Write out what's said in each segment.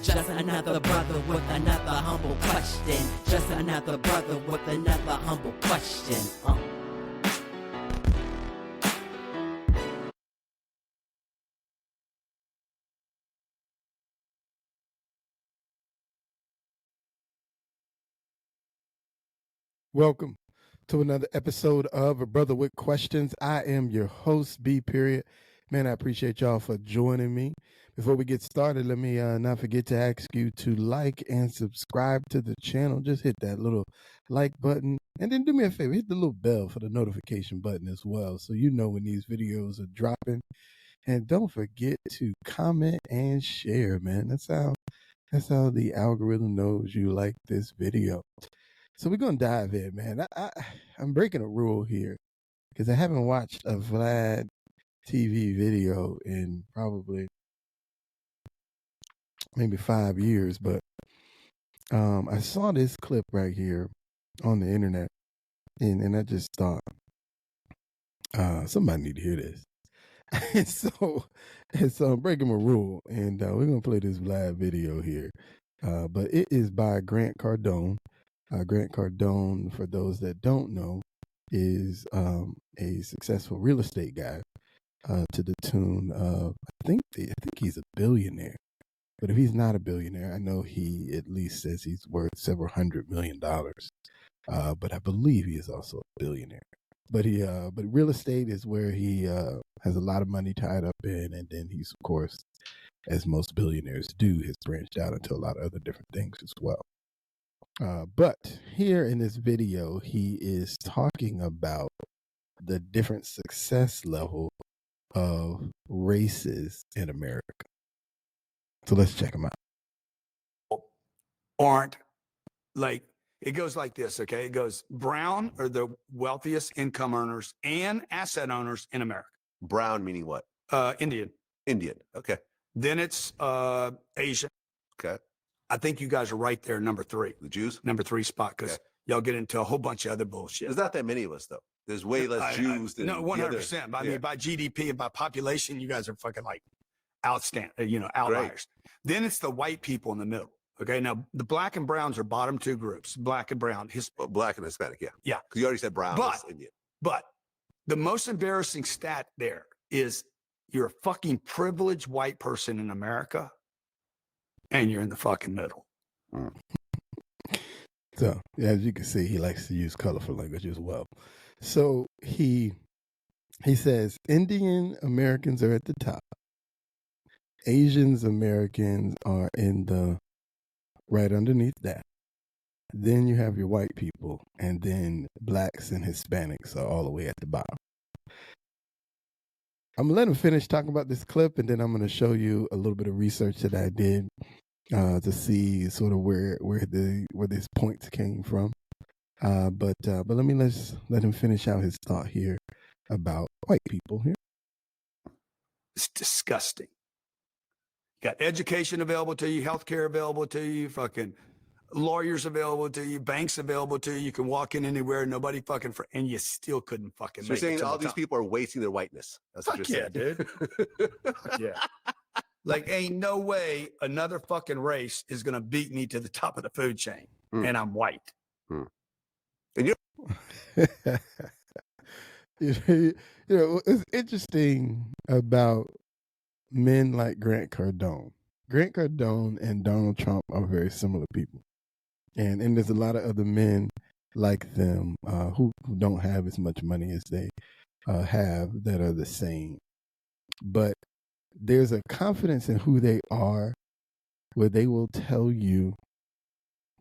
Just another brother with another humble question. Just another brother with another humble question. Welcome to another episode of A Brother with Questions. I am your host, B. Period. Man, I appreciate y'all for joining me. Before we get started, let me not forget to ask you to like and subscribe to the channel. Just hit that little like button. And then do me a favor, hit the little bell for the notification button as well, so you know when these videos are dropping. And don't forget to comment and share, man. That's how the algorithm knows you like this video. So we're going to dive in, man. I'm breaking a rule here because I haven't watched a Vlad TV video in probably maybe 5 years, but I saw this clip right here on the internet, and I just thought, somebody need to hear this. and so I'm breaking my rule, and we're going to play this Vlad video here. But it is by Grant Cardone. Grant Cardone, for those that don't know, is a successful real estate guy to the tune of, I think he's a billionaire. But if he's not a billionaire, I know he at least says he's worth several $100 million. But I believe he is also a billionaire. But real estate is where he has a lot of money tied up in, and then he's, of course, as most billionaires do, has branched out into a lot of other different things as well. But here in this video, he is talking about the different success level of races in America. So let's check them out. Aren't like, it goes like this, okay? It goes, brown are the wealthiest income earners and asset owners in America. Brown meaning what? Indian. Indian. Okay. Then it's Asian. Okay. I think you guys are right there, number 3. The Jews? Number 3 spot, because y'all get into a whole bunch of other bullshit. There's not that many of us, though. There's way less Jews than no, 100%. But I mean, by GDP and by population, you guys are fucking like outstanding, outliers. Great. Then it's the white people in the middle. Okay, now the black and browns are bottom 2 groups, black and brown. Black and Hispanic, yeah. Yeah. Because you already said brown is Indian. But the most embarrassing stat there is you're a fucking privileged white person in America, and you're in the fucking middle. So, as you can see, he likes to use colorful language as well. So he says Indian Americans are at the top. Asians Americans are in the right underneath that. Then you have your white people, and then blacks and Hispanics are all the way at the bottom. I'm gonna let him finish talking about this clip, and then I'm gonna show you a little bit of research that I did to see sort of where these points came from. But let him finish out his thought here about white people here. It's disgusting. You got education available to you, healthcare available to you, fucking lawyers available to you, banks available to you. You can walk in anywhere, nobody fucking, and you still couldn't fucking. So you're saying all these people are wasting their whiteness? That's what you're saying, dude. Yeah. Like, ain't no way another fucking race is gonna beat me to the top of the food chain, and I'm white. And you it's interesting about men like Grant Cardone. Grant Cardone and Donald Trump are very similar people, and there's a lot of other men like them who don't have as much money as they have that are the same, but there's a confidence in who they are where they will tell you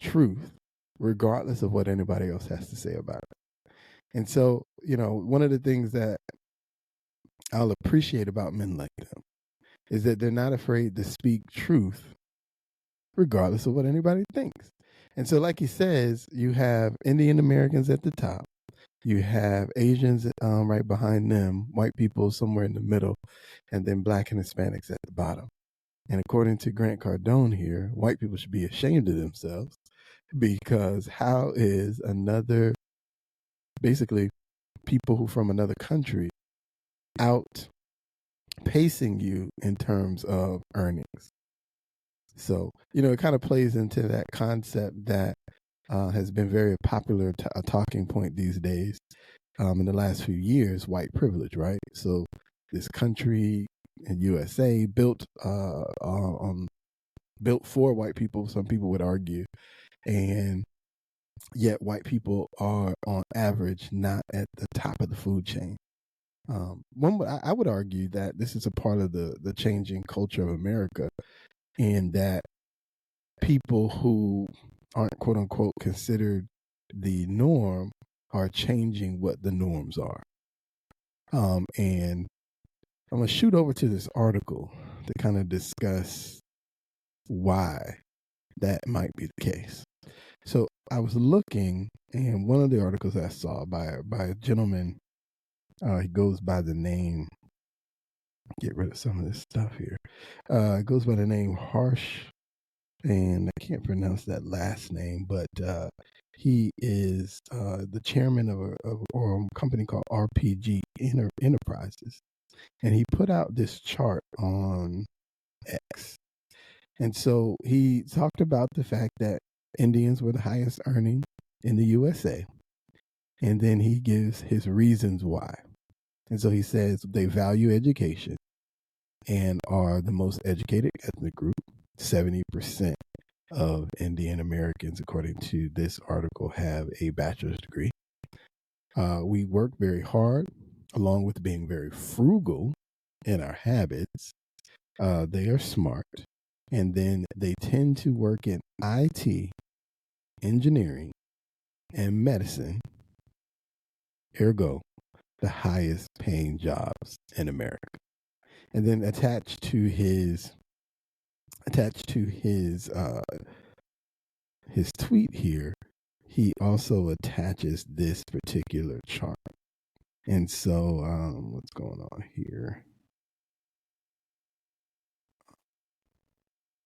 truth regardless of what anybody else has to say about it. And so, one of the things that I'll appreciate about men like them is that they're not afraid to speak truth regardless of what anybody thinks. And so, like he says, you have Indian Americans at the top. You have Asians right behind them, white people somewhere in the middle, and then black and Hispanics at the bottom. And according to Grant Cardone here, white people should be ashamed of themselves, because how is basically people who from another country outpacing you in terms of earnings? So, it kind of plays into that concept that has been very popular, a talking point these days in the last few years, white privilege, right? So this country in USA built for white people, some people would argue, and yet white people are on average not at the top of the food chain. I would argue that this is a part of the changing culture of America, in that people who aren't quote unquote considered the norm are changing what the norms are. And I'm gonna shoot over to this article to kind of discuss why that might be the case. So I was looking, and one of the articles I saw by a gentleman, he goes by the name. Get rid of some of this stuff here. It goes by the name Harsh, and I can't pronounce that last name, but he is the chairman of a company called RPG Enterprises, and he put out this chart on X. And so he talked about the fact that Indians were the highest earning in the USA, and then he gives his reasons why. And so he says they value education and are the most educated ethnic group. 70% of Indian Americans, according to this article, have a bachelor's degree. We work very hard, along with being very frugal in our habits. They are smart, and then they tend to work in IT, engineering, and medicine. Ergo, the highest paying jobs in America. And then attached to his tweet here, he also attaches this particular chart. And so, what's going on here?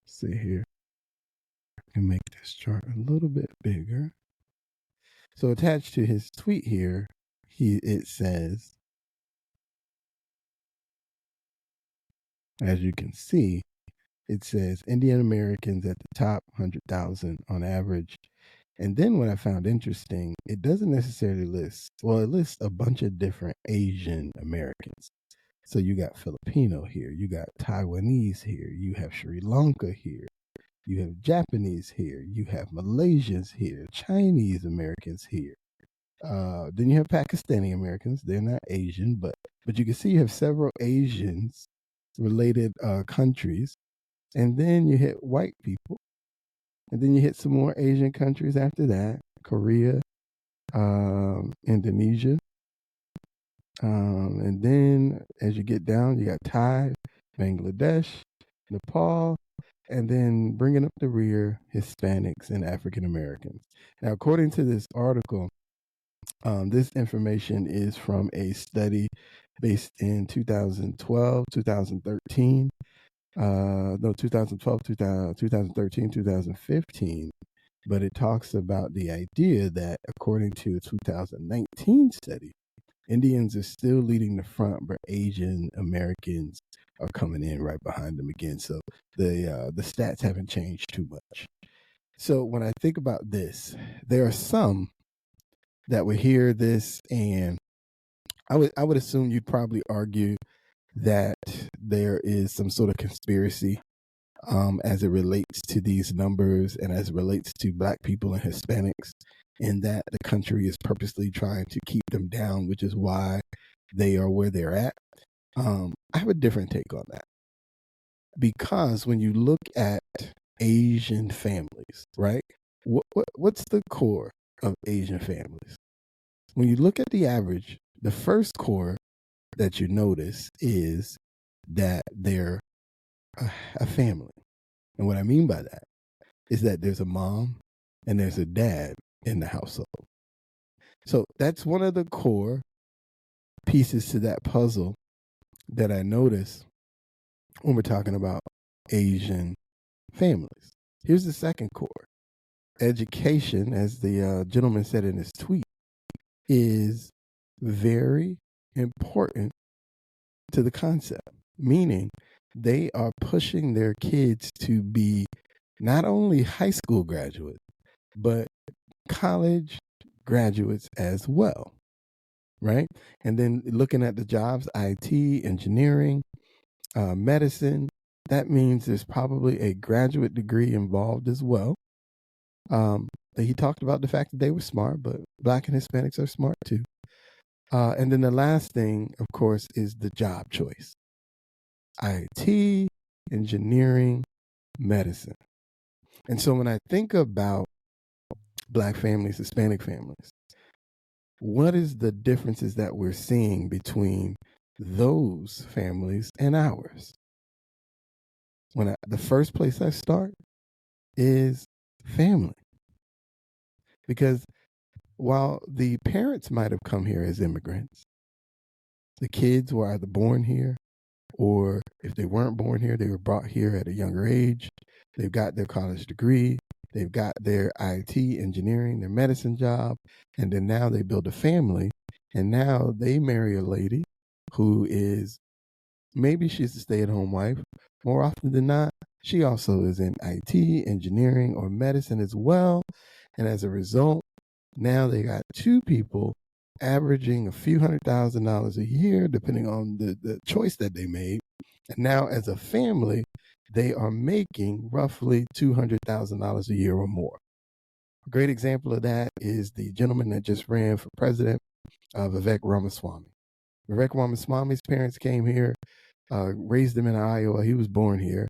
Let's see here. I can make this chart a little bit bigger. So attached to his tweet here, it says, as you can see, it says Indian Americans at the top 100,000 on average. And then what I found interesting, it doesn't necessarily list, well, it lists a bunch of different Asian Americans. So you got Filipino here, you got Taiwanese here, you have Sri Lanka here, you have Japanese here, you have Malaysians here, Chinese Americans here. Then you have Pakistani Americans. They're not Asian, but you can see you have several Asians related countries. And then you hit white people. And then you hit some more Asian countries after that. Korea, Indonesia. And then as you get down, you got Thai, Bangladesh, Nepal, and then bringing up the rear, Hispanics and African Americans. Now, according to this article, this information is from a study based in 2012, 2013. 2012, 2013, 2015. But it talks about the idea that according to a 2019 study, Indians are still leading the front, but Asian Americans are coming in right behind them again. So the stats haven't changed too much. So when I think about this, there are some that would hear this, and I would assume you'd probably argue that there is some sort of conspiracy as it relates to these numbers and as it relates to Black people and Hispanics, and that the country is purposely trying to keep them down, which is why they are where they're at. I have a different take on that, because when you look at Asian families, right? What's the core of Asian families? When you look at the average, the first core that you notice is that they're a family. And what I mean by that is that there's a mom and there's a dad in the household. So that's one of the core pieces to that puzzle that I notice when we're talking about Asian families. Here's the second core. Education, as the gentleman said in his tweet, is very important to the concept, meaning they are pushing their kids to be not only high school graduates, but college graduates as well, right? And then looking at the jobs, IT, engineering, medicine, that means there's probably a graduate degree involved as well. He talked about the fact that they were smart, but Black and Hispanics are smart too. And then the last thing, of course, is the job choice. IT, engineering, medicine. And so when I think about Black families, Hispanic families, what is the differences that we're seeing between those families and ours? The first place I start is family. Because while the parents might have come here as immigrants, the kids were either born here, or if they weren't born here, they were brought here at a younger age. They've got their college degree, they've got their IT, engineering, their medicine job, and then now they build a family, and now they marry a lady who is, maybe she's a stay-at-home wife. More often than not, she also is in IT, engineering, or medicine as well. And as a result, now they got two people averaging a few $100,000 a year, depending on the choice that they made. And now as a family, they are making roughly $200,000 a year or more. A great example of that is the gentleman that just ran for president, Vivek Ramaswamy. Vivek Ramaswamy's parents came here, raised him in Iowa. He was born here.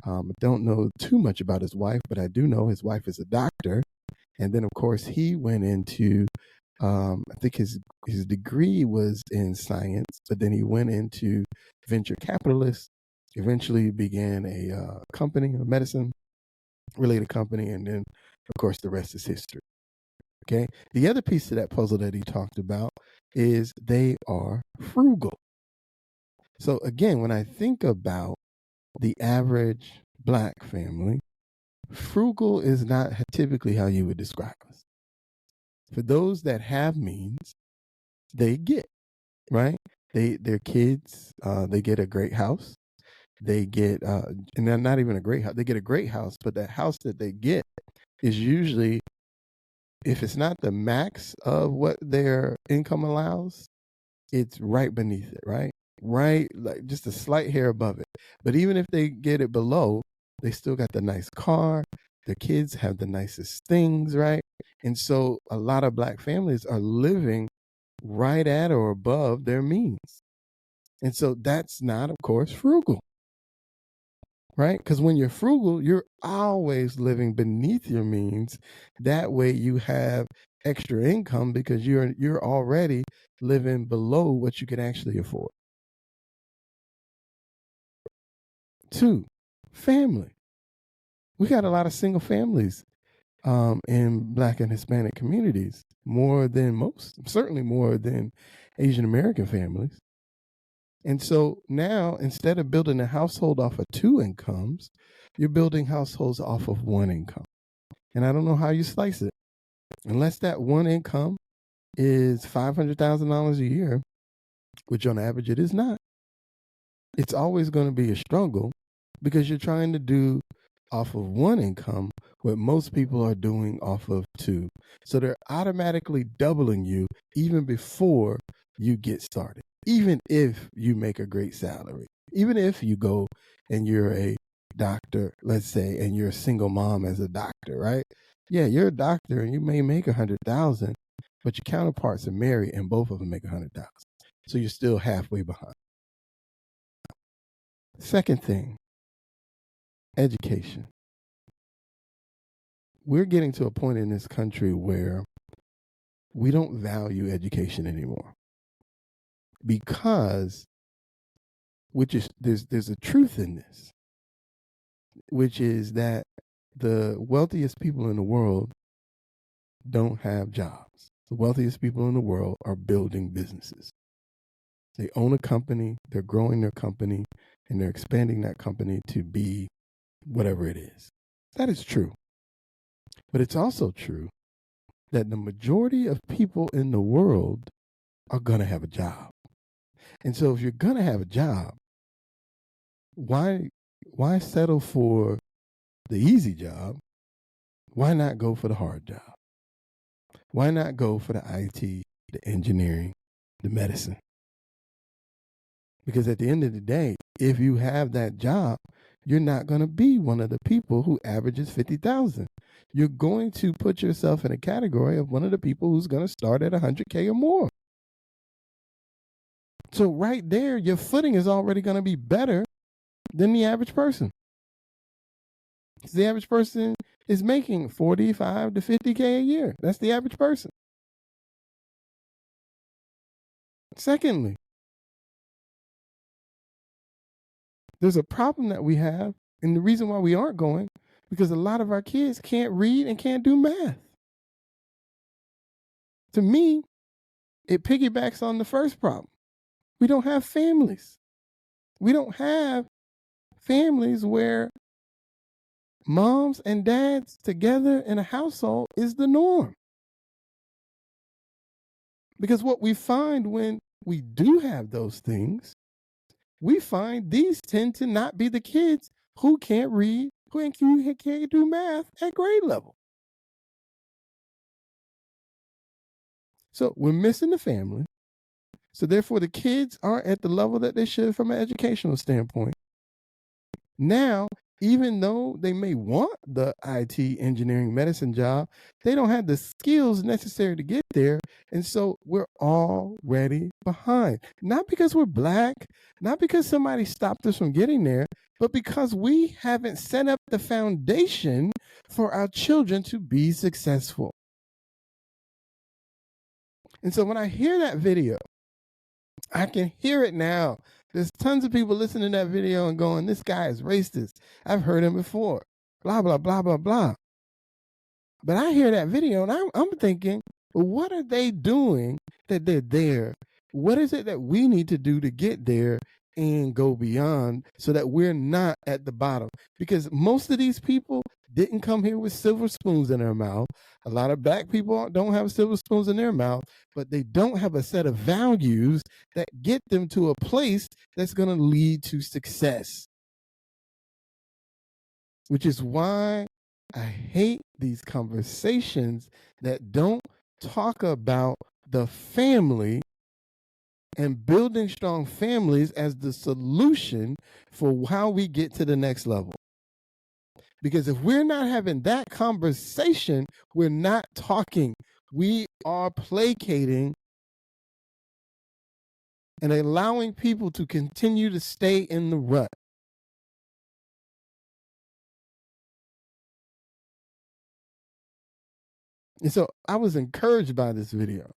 I don't know too much about his wife, but I do know his wife is a doctor. And then, of course, he went into, I think his degree was in science, but then he went into venture capitalist, eventually began a company, a medicine-related company, and then, of course, the rest is history. Okay? The other piece of that puzzle that he talked about is they are frugal. So, again, when I think about the average Black family, frugal is not typically how you would describe us. For those that have means, they get, right? Their kids, they get a great house. They get, and they're not even a great house. They get a great house, but that house that they get is usually, if it's not the max of what their income allows, it's right beneath it, right? Right, like just a slight hair above it. But even if they get it below, they still got the nice car. Their kids have the nicest things, right? And so a lot of Black families are living right at or above their means. And so that's not, of course, frugal, right? Because when you're frugal, you're always living beneath your means. That way you have extra income because you're already living below what you can actually afford. 2, family. We got a lot of single families in Black and Hispanic communities, more than most, certainly more than Asian American families. And so now, instead of building a household off of 2 incomes, you're building households off of 1 income. And I don't know how you slice it. Unless that 1 income is $500,000 a year, which on average it is not, it's always going to be a struggle because you're trying to do off of 1 income what most people are doing off of 2. So they're automatically doubling you even before you get started, even if you make a great salary, even if you go and you're a doctor, let's say, and you're a single mom as a doctor, right? Yeah, you're a doctor and you may make 100,000, but your counterparts are married and both of them make 100,000. So you're still halfway behind. Second thing, education. We're getting to a point in this country where we don't value education anymore because, there's a truth in this, which is that the wealthiest people in the world don't have jobs. The wealthiest people in the world are building businesses. They own a company, they're growing their company, and they're expanding that company to be whatever it is. That is true. But it's also true that the majority of people in the world are going to have a job. And so if you're going to have a job, why settle for the easy job, why not go for the hard job? Why not go for the IT, the engineering, the medicine? Because at the end of the day, if you have that job, you're not going to be one of the people who averages 50,000. You're going to put yourself in a category of one of the people who's going to start at 100K or more. So right there, your footing is already going to be better than the average person. The average person is making 45 to 50K a year. That's the average person. Secondly, there's a problem that we have, and the reason why we aren't going, because a lot of our kids can't read and can't do math. To me, it piggybacks on the first problem. We don't have families. We don't have families where moms and dads together in a household is the norm. Because what we find when we do have those things, we find these tend to not be the kids who can't read, who can't do math at grade level. So we're missing the family. So therefore, the kids aren't at the level that they should from an educational standpoint. Now, even though they may want the IT, engineering, medicine job, they don't have the skills necessary to get there. And so we're already behind. Not because we're black, not because somebody stopped us from getting there, but because we haven't set up the foundation for our children to be successful. And so when I hear that video, I can hear it now. There's tons of people listening to that video and going, this guy is racist. I've heard him before. Blah, blah, blah, blah, blah. But I hear that video and I'm thinking, well, what are they doing that they're there? What is it that we need to do to get there and go beyond so that we're not at the bottom? Because most of these people didn't come here with silver spoons in their mouth. A lot of black people don't have silver spoons in their mouth, but they don't have a set of values that get them to a place that's going to lead to success. Which is why I hate these conversations that don't talk about the family and building strong families as the solution for how we get to the next level. Because if we're not having that conversation, we're not talking. We are placating and allowing people to continue to stay in the rut. And so I was encouraged by this video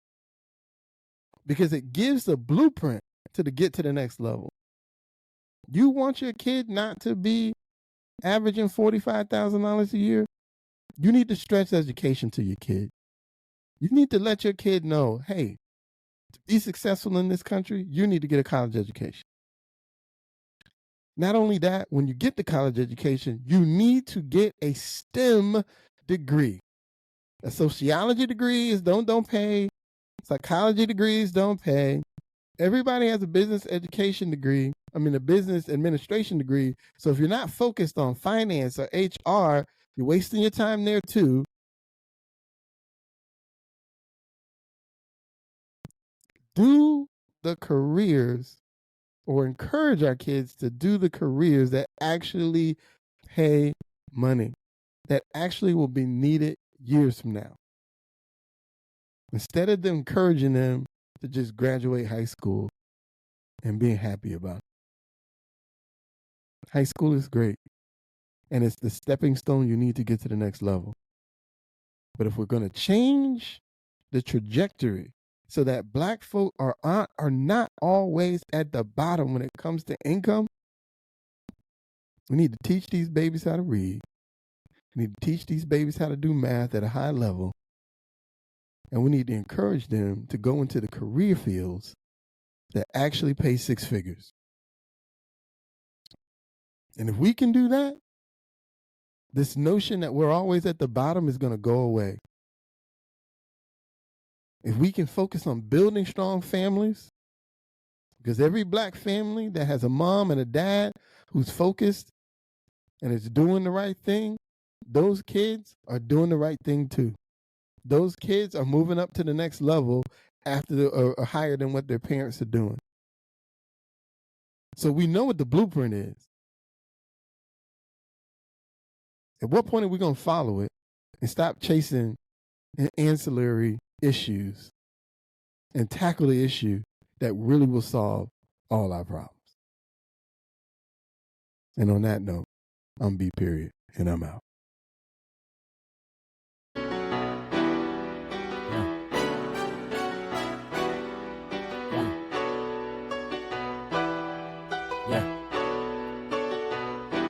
because it gives a blueprint to get to the next level. You want your kid not to be averaging $45,000 a year? You need to stretch education to your kid. You need to let your kid know, hey, to be successful in this country, you need to get a college education. Not only that, when you get the college education, you need to get a STEM degree. A sociology degree is don't pay. Psychology degrees don't pay. Everybody has a business education degree. A business administration degree. So if you're not focused on finance or HR, you're wasting your time there too. Do the careers, or encourage our kids to do the careers that actually pay money, that actually will be needed years from now. Instead of them encouraging them to just graduate high school and being happy about it. High school is great, and it's the stepping stone you need to get to the next level. But if we're going to change the trajectory so that black folk are not always at the bottom when it comes to income, we need to teach these babies how to read. We need to teach these babies how to do math at a high level. And we need to encourage them to go into the career fields that actually pay six figures. And if we can do that, this notion that we're always at the bottom is going to go away. If we can focus on building strong families, because every black family that has a mom and a dad who's focused and it's doing the right thing, those kids are doing the right thing too. Those kids are moving up to the next level after higher than what their parents are doing. So we know what the blueprint is. At what point are we going to follow it and stop chasing ancillary issues and tackle the issue that really will solve all our problems? And on that note, I'm B. Period, and I'm out.